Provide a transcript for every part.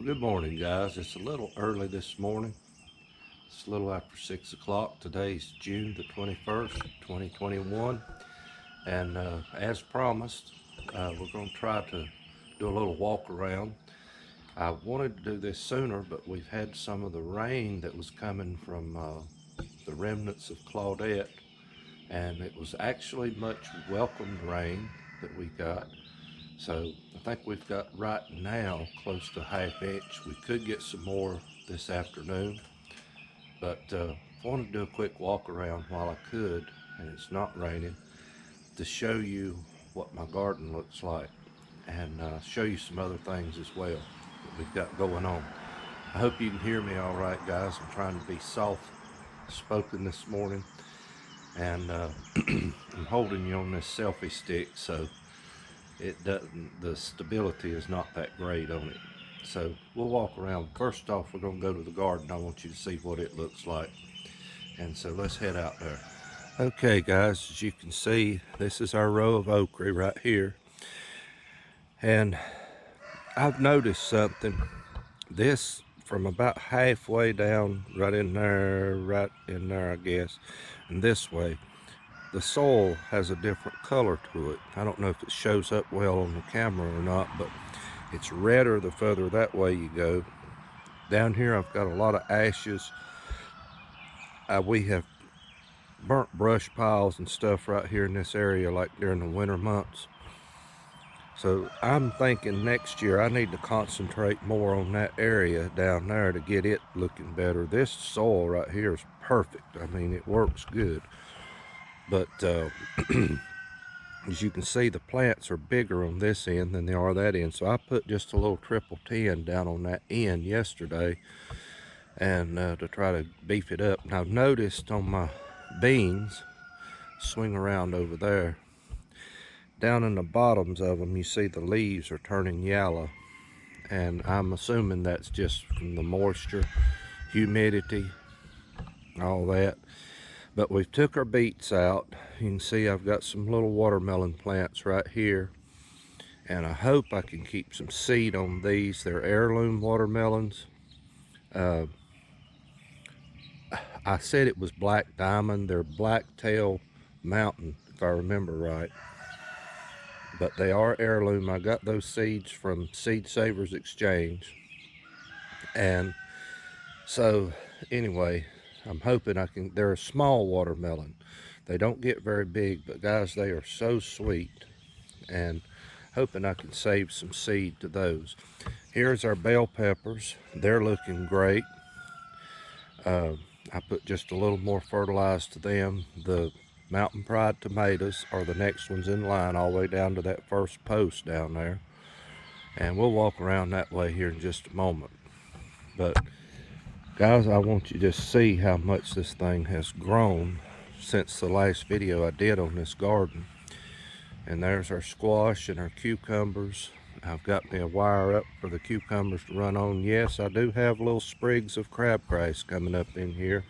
Good morning, guys. It's a little early this morning. It's a little after 6 o'clock. Today's June the 21st, 2021. And as promised, we're going to try to do a little walk around. I wanted to do this sooner, but we've had some of the rain that was coming from the remnants of Claudette. And it was actually much welcomed rain that we got. So I think we've got right now close to half inch. We could get some more this afternoon, but wanted to do a quick walk around while I could, and it's not raining, to show you what my garden looks like and show you some other things as well that we've got going on. I hope you can hear me all right, guys. I'm trying to be soft spoken this morning, and I'm holding you on this selfie stick, so it doesn't, the stability is not that great on it. So we'll walk around. First off, we're going to go to the garden. I want you to see what it looks like. And so let's head out there. Okay, guys, as you can see, this is our row of okra right here. And I've noticed something. This, from about halfway down, right in there, I guess, and this way, the soil has a different color to it. I don't know if it shows up well on the camera or not, but it's redder the further that way you go. Down here I've got a lot of ashes. We have burnt brush piles and stuff right here in this area, like during the winter months. So I'm thinking next year I need to concentrate more on that area down there to get it looking better. This soil right here is perfect. I mean, it works good. But as you can see, the plants are bigger on this end than they are that end. So I put just a little triple 10 down on that end yesterday, and to try to beef it up. And I've noticed on my beans, swing around over there, down in the bottoms of them, you see the leaves are turning yellow. And I'm assuming that's just from the moisture, humidity, all that. But we've took our beets out. You can see I've got some little watermelon plants right here, and I hope I can keep some seed on these. They're heirloom watermelons. I said it was Black Diamond. They're Blacktail Mountain, if I remember right. But they are heirloom. I got those seeds from Seed Savers Exchange. And so anyway, I'm hoping I can. They're a small watermelon. They don't get very big, but guys, they are so sweet, and hoping I can save some seed to those. Here's our bell peppers. They're looking great. I put just a little more fertilizer to them. The Mountain Pride tomatoes are the next ones in line, all the way down to that first post down there. And we'll walk around that way here in just a moment. But guys, I want you to just see how much this thing has grown since the last video I did on this garden. And there's our squash and our cucumbers. I've got me a wire up for the cucumbers to run on. Yes, I do have little sprigs of crabgrass coming up in here.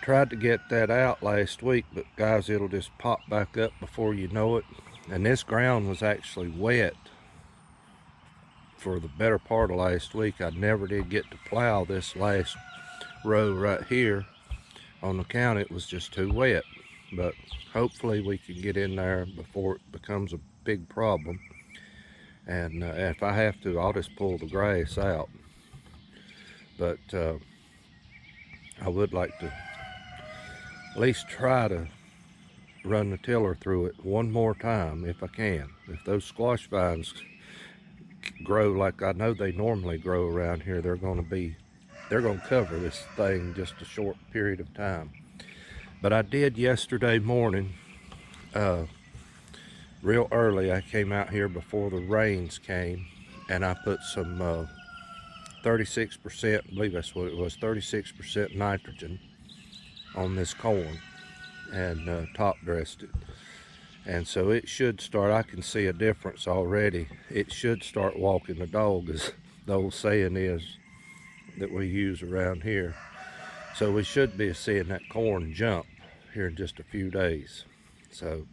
Tried to get that out last week, but guys, it'll just pop back up before you know it. And this ground was actually wet for the better part of last week. I never did get to plow this last row right here on account it was just too wet. But hopefully we can get in there before it becomes a big problem. And if I have to, I'll just pull the grass out. But I would like to at least try to run the tiller through it one more time if I can. If those squash vines grow like I know they normally grow around here, they're going to cover this thing just a short period of time. But I did yesterday morning, real early. I came out here before the rains came, and I put some 36%, I believe that's what it was, 36% nitrogen on this corn, and top dressed it. And so it should start, I can see a difference already. It should start walking the dog, as the old saying is that we use around here. So we should be seeing that corn jump here in just a few days. So,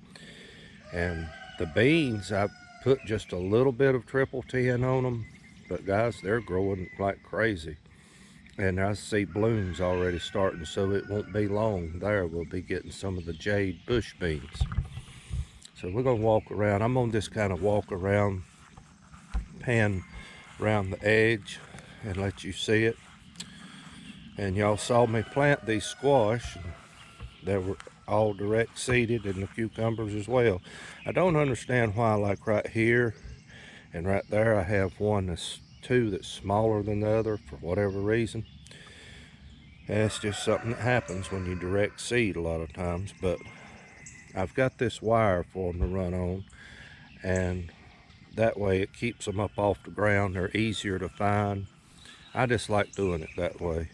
and the beans, I put just a little bit of triple 10 on them, But guys, they're growing like crazy. And I see blooms already starting, so it won't be long there. We'll be getting some of the jade bush beans. So we're gonna walk around. I'm gonna just kind of walk around, pan around the edge and let you see it. And y'all saw me plant these squash. They were all direct seeded, and the cucumbers as well. I don't understand why, like right here and right there, I have two that's smaller than the other for whatever reason. And it's just something that happens when you direct seed a lot of times. But I've got this wire for them to run on, and that way it keeps them up off the ground. They're easier to find. I just like doing it that way.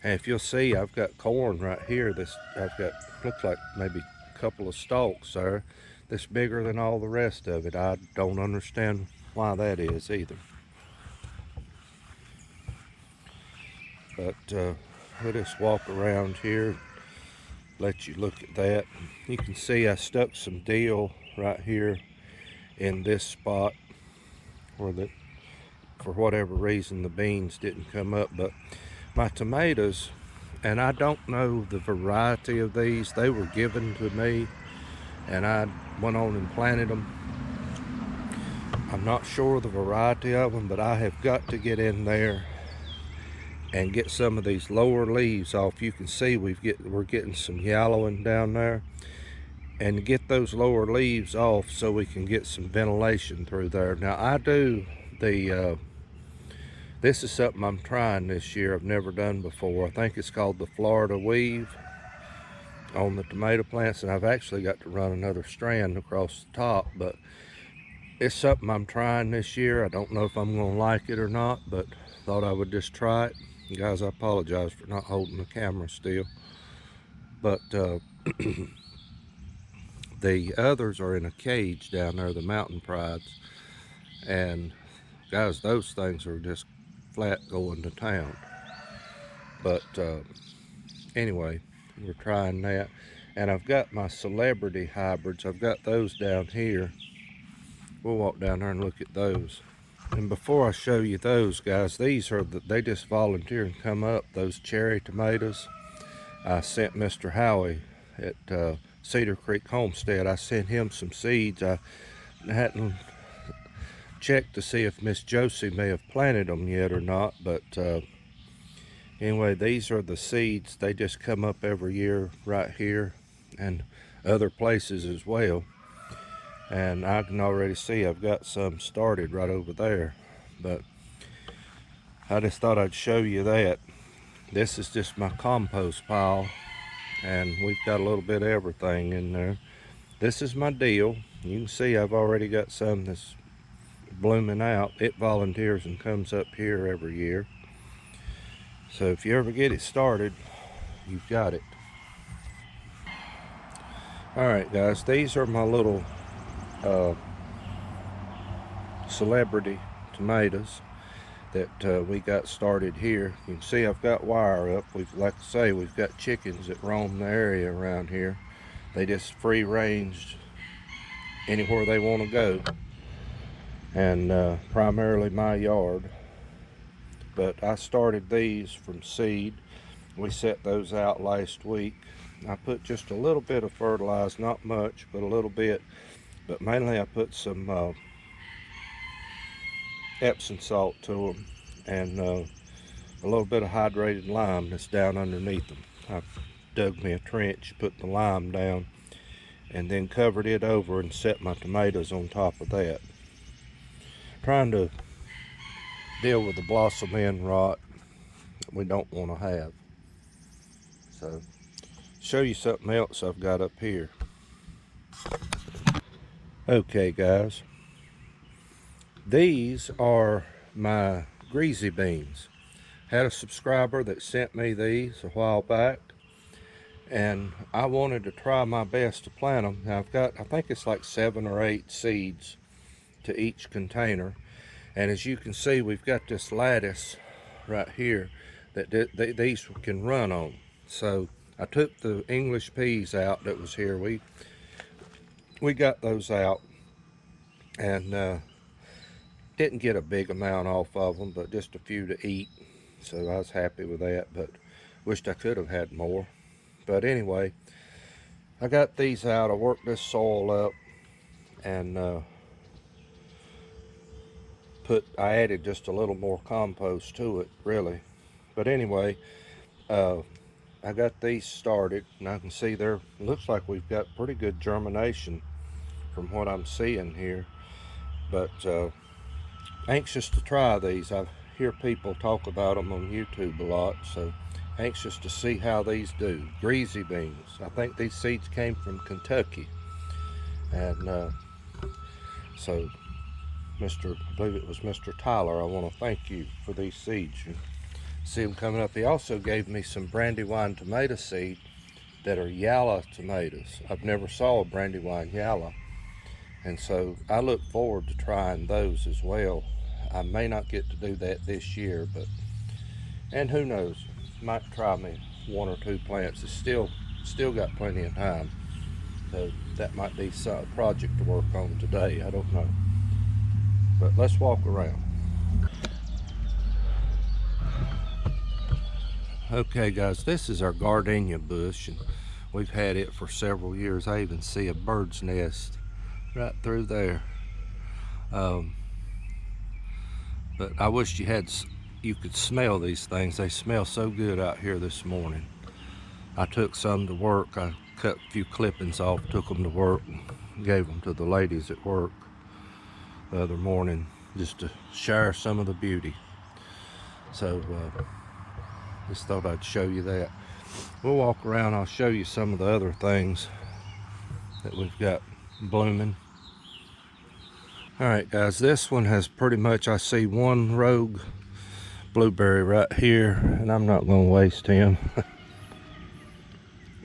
And if you'll see, I've got corn right here. I've got, looks like maybe a couple of stalks there that's bigger than all the rest of it. I don't understand why that is either. But we'll just walk around here, let you look at that. You can see I stuck some deal right here in this spot where for whatever reason the beans didn't come up. But my tomatoes, and I don't know the variety of these, they were given to me and I went on and planted them. I'm not sure the variety of them, but I have got to get in there and get some of these lower leaves off. You can see we're getting some yellowing down there, and get those lower leaves off so we can get some ventilation through there. Now I do this is something I'm trying this year. I've never done before. I think it's called the Florida weave on the tomato plants, and I've actually got to run another strand across the top, but it's something I'm trying this year. I don't know if I'm going to like it or not, but thought I would just try it. Guys, I apologize for not holding the camera still. But the others are in a cage down there, the mountain prides. And guys, those things are just flat going to town. But anyway, we're trying that. And I've got my celebrity hybrids. I've got those down here. We'll walk down there and look at those. And before I show you those, guys, these are they just volunteer and come up, those cherry tomatoes. I sent Mr. Howie at Cedar Creek Homestead, I sent him some seeds. I hadn't checked to see if Miss Josie may have planted them yet or not, but anyway, these are the seeds. They just come up every year right here and other places as well. And I can already see I've got some started right over there. But I just thought I'd show you that. This is just my compost pile, and we've got a little bit of everything in there. This is my deal. You can see I've already got some that's blooming out. It volunteers and comes up here every year. So if you ever get it started, you've got it. Alright guys, these are my little celebrity tomatoes that we got started here. You can see I've got wire up. Like I say, we've got chickens that roam the area around here. They just free range anywhere they want to go, and primarily my yard. But I started these from seed. We set those out last week. I put just a little bit of fertilizer, not much, but a little bit. But mainly I put some Epsom salt to them, and a little bit of hydrated lime that's down underneath them. I dug me a trench, put the lime down, and then covered it over and set my tomatoes on top of that. Trying to deal with the blossom end rot that we don't want to have. So, show you something else I've got up here. Okay guys, these are my greasy beans. Had a subscriber that sent me these a while back, and I wanted to try my best to plant them. Now I've got, I think it's like 7 or 8 seeds to each container, and as you can see, we've got this lattice right here that these can run on. So I took the English peas out that was here. We got those out, and didn't get a big amount off of them, but just a few to eat. So I was happy with that, but wished I could have had more. But anyway, I got these out. I worked this soil up and I added just a little more compost to it, really. But anyway, I got these started, and I can see there looks like we've got pretty good germination from what I'm seeing here. But anxious to try these. I hear people talk about them on YouTube a lot, so anxious to see how these do. Greasy beans. I think these seeds came from Kentucky, and so I believe it was Mr. Tyler, I want to thank you for these seeds. You see them coming up. He also gave me some Brandywine tomato seed that are Yalla tomatoes. I've never saw a Brandywine Yalla, and so I look forward to trying those as well. I may not get to do that this year, and who knows, might try me 1 or 2 plants. It's still got plenty of time, so that might be a project to work on today. I don't know, but let's walk around. Okay guys, this is our gardenia bush, and we've had it for several years. I even see a bird's nest right through there. But I wish you could smell these things. They smell so good out here this morning. I took some to work. I cut a few clippings off, took them to work, and gave them to the ladies at work the other morning just to share some of the beauty. So just thought I'd show you that. We'll walk around. I'll show you some of the other things that we've got blooming. Alright guys, this one has pretty much, I see one rogue blueberry right here, and I'm not going to waste him.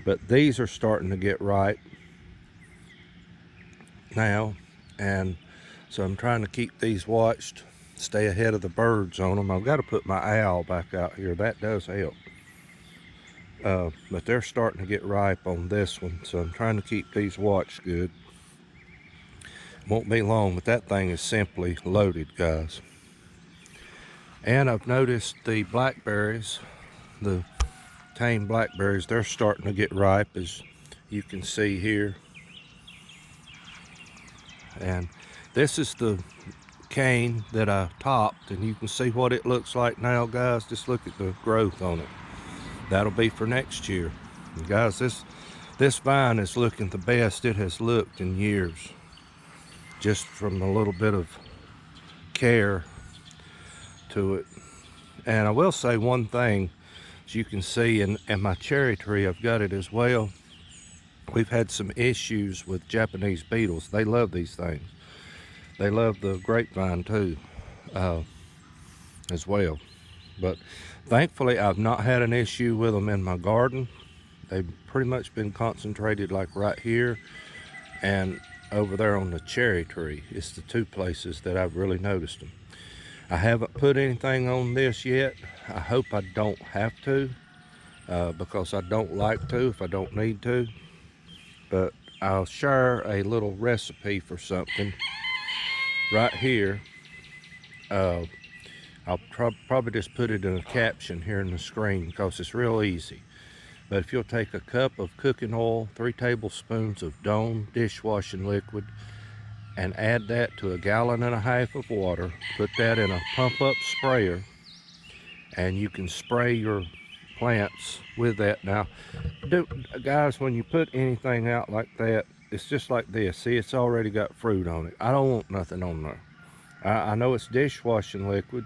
But these are starting to get ripe now, and so I'm trying to keep these watched, stay ahead of the birds on them. I've got to put my owl back out here. That does help. But they're starting to get ripe on this one, so I'm trying to keep these watched good. Won't be long, but that thing is simply loaded, guys. And I've noticed the blackberries, the tame blackberries, they're starting to get ripe, as you can see here. And this is the cane that I topped, and you can see what it looks like now, guys. Just look at the growth on it. That'll be for next year. And guys, this vine is looking the best it has looked in years, just from a little bit of care to it. And I will say one thing, as you can see in my cherry tree, I've got it as well. We've had some issues with Japanese beetles. They love these things. They love the grapevine too, as well. But thankfully, I've not had an issue with them in my garden. They've pretty much been concentrated like right here and over there on the cherry tree. It's the 2 places that I've really noticed them. I haven't put anything on this yet. I hope I don't have to, because I don't like to if I don't need to. But I'll share a little recipe for something right here. I'll probably just put it in a caption here in the screen because it's real easy. But if you'll take a cup of cooking oil, 3 tablespoons of Dawn dishwashing liquid, and add that to 1.5 gallons of water, put that in a pump-up sprayer, and you can spray your plants with that. Now, guys, when you put anything out like that, it's just like this. See, it's already got fruit on it. I don't want nothing on there. I know it's dishwashing liquid,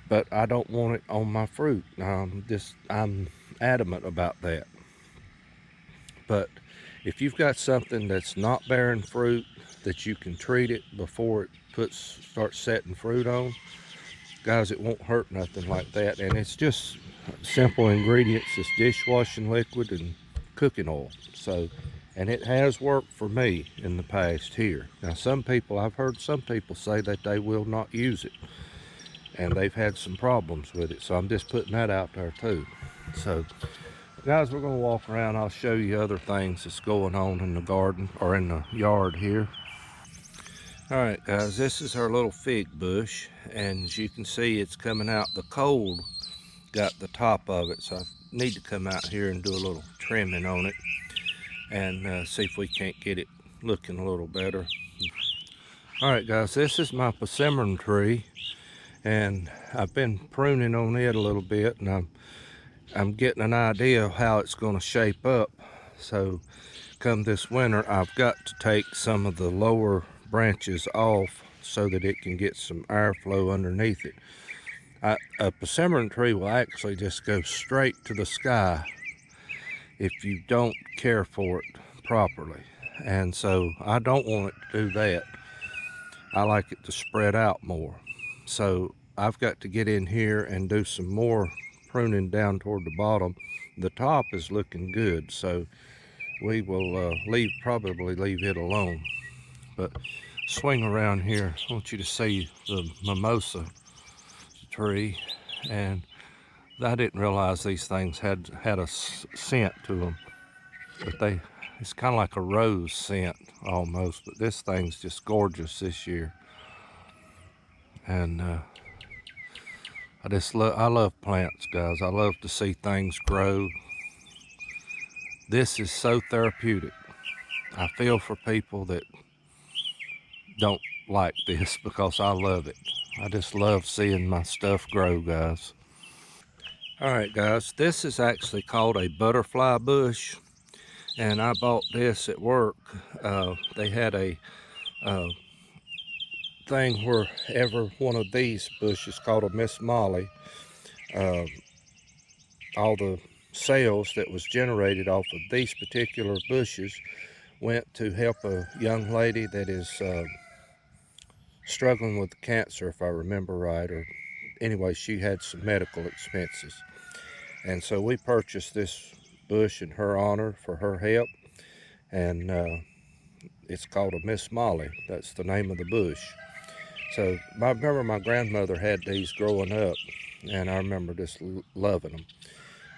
but I don't want it on my fruit. I'm adamant about that. But if you've got something that's not bearing fruit, that you can treat it before it starts setting fruit on, guys, it won't hurt nothing like that. And it's just simple ingredients. It's dishwashing liquid and cooking oil. So, and it has worked for me in the past here. Now, I've heard some people say that they will not use it, and they've had some problems with it. So I'm just putting that out there too. So guys, we're going to walk around. I'll show you other things that's going on in the garden or in the yard here. All right, guys, this is our little fig bush, and as you can see, it's coming out. The cold got the top of it, so I need to come out here and do a little trimming on it and see if we can't get it looking a little better. All right, guys, this is my persimmon tree, and I've been pruning on it a little bit, and I'm getting an idea of how it's going to shape up. So come this winter, I've got to take some of the lower branches off so that it can get some airflow underneath it. A persimmon tree will actually just go straight to the sky if you don't care for it properly. And so I don't want it to do that. I like it to spread out more. So I've got to get in here and do some more pruning down toward the bottom. The top is looking good, so we will probably leave it alone. But swing around here, I want you to see the mimosa tree, and I didn't realize these things had a scent to them, but it's kind of like a rose scent almost. But this thing's just gorgeous this year, and I love plants, guys. I love to see things grow. This is so therapeutic. I feel for people that don't like this because I love it. I just love seeing my stuff grow, guys. All right, guys, this is actually called a butterfly bush, and I bought this at work. They had a thing where every one of these bushes, called a Miss Molly, all the sales that was generated off of these particular bushes went to help a young lady that is struggling with cancer, if I remember right, or anyway, she had some medical expenses. And so we purchased this bush in her honor for her help, and it's called a Miss Molly. That's the name of the bush. So I remember my grandmother had these growing up, and I remember just loving them.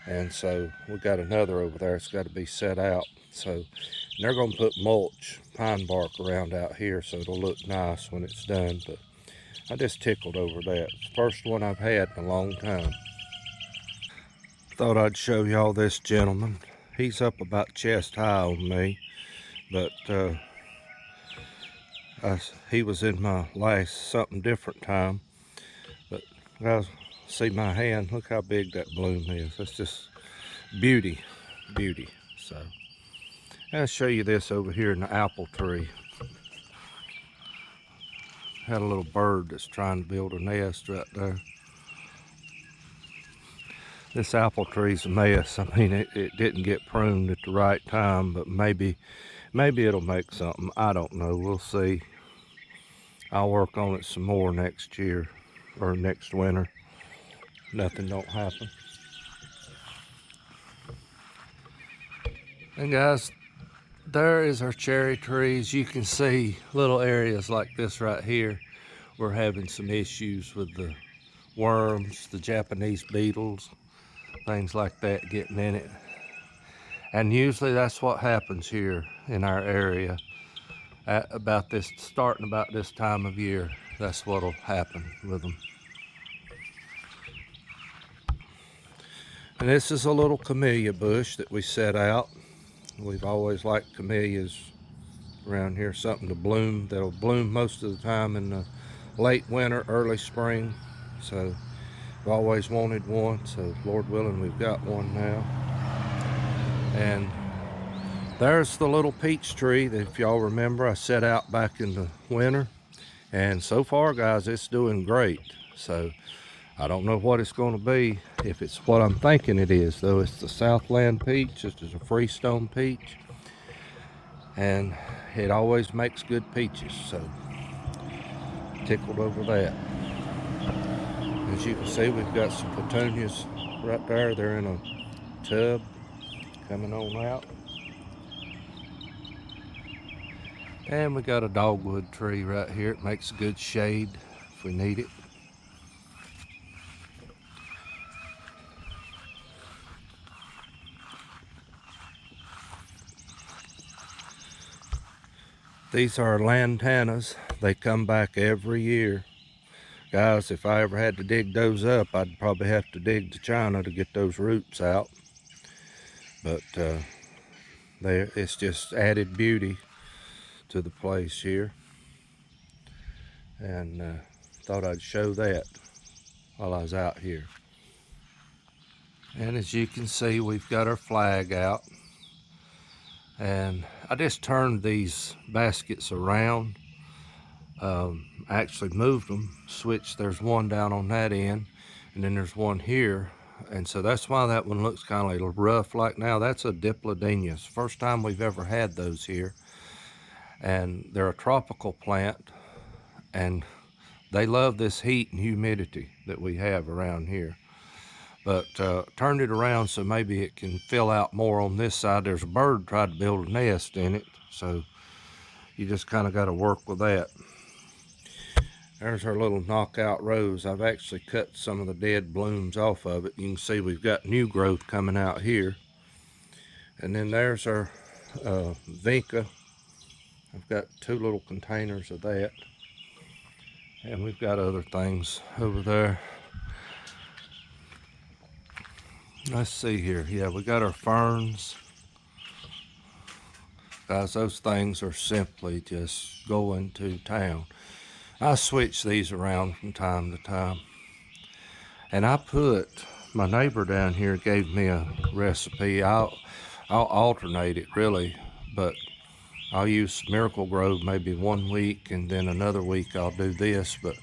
And so we got another over there. It's got to be set out. So they're going to put mulch, pine bark around out here so it'll look nice when it's done. But I just tickled over that. First one I've had in a long time. Thought I'd show y'all this gentleman. He's up about chest high on me, but he was in my last something different time. But guys, see my hand, look how big that bloom is. That's just beauty. So I'll show you this over here in the apple tree. Had a little bird that's trying to build a nest right there. This apple tree's a mess. I mean, it didn't get pruned at the right time, but maybe it'll make something. I don't know. We'll see. I'll work on it some more next year or next winter. Nothing don't happen. And guys, there is our cherry trees. You can see little areas like this right here. We're having some issues with the worms, the Japanese beetles, things like that getting in it. And usually that's what happens here in our area starting about this time of year. That's what'll happen with them. And this is a little camellia bush that we set out. We've always liked camellias around here, something to bloom. That'll bloom most of the time in the late winter, early spring. So I've always wanted one, so Lord willing, we've got one now. And there's the little peach tree that, if y'all remember, I set out back in the winter. And so far, guys, it's doing great. So I don't know what it's going to be, if it's what I'm thinking it is, though. It's the Southland peach. This is a Freestone peach. And it always makes good peaches, so tickled over that. As you can see, we've got some petunias right there. They're in a tub coming on out. And we got a dogwood tree right here. It makes good shade if we need it. These are lantanas. They come back every year. Guys, if I ever had to dig those up, I'd probably have to dig to China to get those roots out. But it's just added beauty to the place here. And thought I'd show that while I was out here. And as you can see, we've got our flag out. And I just turned these baskets around. Actually moved them, switched. There's one down on that end, and then there's one here. And so that's why that one looks kind of a little rough like now. That's a Diplodenias. First time we've ever had those here. And they're a tropical plant, and they love this heat and humidity that we have around here. But turned it around so maybe it can fill out more on this side. There's a bird tried to build a nest in it, so you just kind of got to work with that. There's our little knockout rose. I've actually cut some of the dead blooms off of it. You can see we've got new growth coming out here. And then there's our vinca. I've got 2 little containers of that. And we've got other things over there. Let's see here. Yeah, we got our ferns. Guys, those things are simply just going to town. I switch these around from time to time. And my neighbor down here gave me a recipe. I'll alternate it really, but I'll use Miracle-Gro maybe 1 week, and then another week I'll do this. But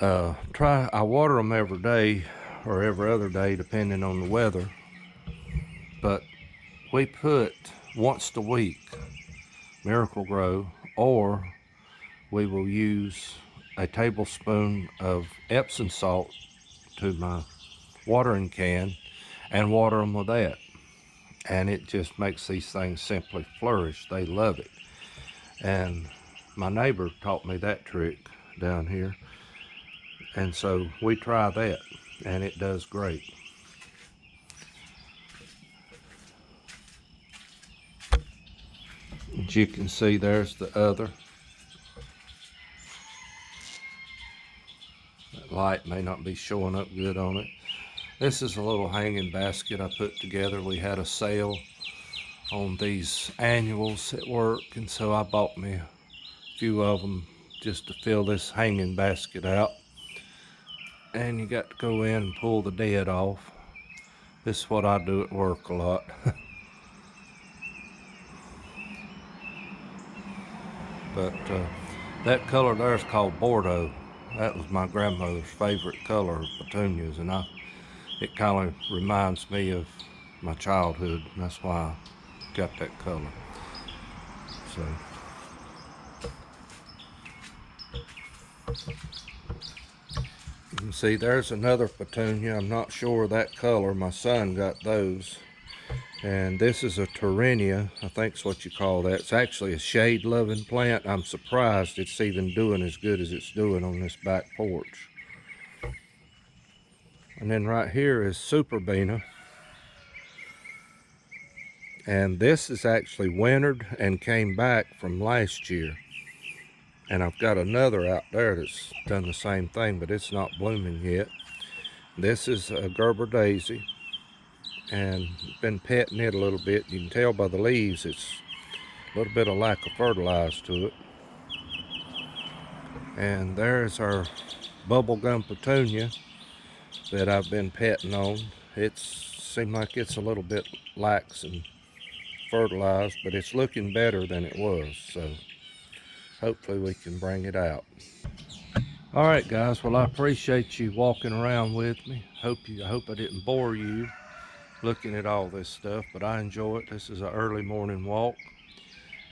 I water them every day or every other day depending on the weather. But we put once a week Miracle-Gro, or we will use a tablespoon of Epsom salt to my watering can and water them with that. And it just makes these things simply flourish. They love it. And my neighbor taught me that trick down here. And so we try that, and it does great. As you can see, there's the other. That light may not be showing up good on it. This is a little hanging basket I put together. We had a sale on these annuals at work, and so I bought me a few of them just to fill this hanging basket out. And you got to go in and pull the dead off. This is what I do at work a lot. But that color there is called Bordeaux. That was my grandmother's favorite color of petunias, and it kind of reminds me of my childhood, and that's why I got that color. So you can see there's another petunia. I'm not sure of that color. My son got those. And this is a Torrenia, I think is what you call that. It's actually a shade-loving plant. I'm surprised it's even doing as good as it's doing on this back porch. And then right here is Superbena. And this is actually wintered and came back from last year. And I've got another out there that's done the same thing, but it's not blooming yet. This is a Gerber daisy, and been petting it a little bit. You can tell by the leaves it's a little bit of lack of fertilizer to it. And there's our bubblegum petunia that I've been petting on. It seems like it's a little bit lax and fertilized, but it's looking better than it was, so hopefully we can bring it out. All right, guys, well, I appreciate you walking around with me. I hope I didn't bore you looking at all this stuff, but I enjoy it. This is an early morning walk.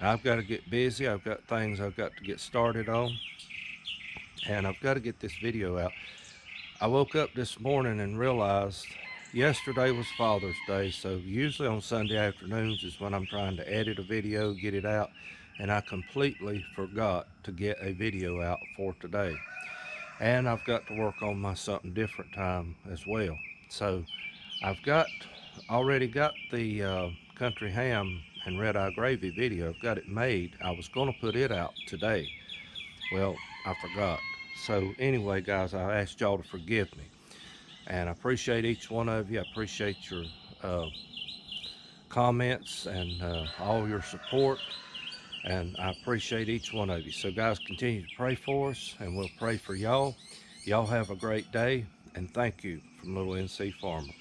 I've got to get busy. I've got things I've got to get started on, and I've got to get this video out. I woke up this morning and realized yesterday was Father's Day, so usually on Sunday afternoons is when I'm trying to edit a video, get it out, and I completely forgot to get a video out for today. And I've got to work on my something different time as well. So I've already got the country ham and red eye gravy video. I've got it made. I was going to put it out today, Well, I forgot. So anyway, guys, I asked y'all to forgive me. And I appreciate each one of you. I appreciate your uh, comments and all your support. And I appreciate each one of you. So, guys, continue to pray for us, and we'll pray for y'all. Y'all have a great day, and thank you from Little NC Farmer.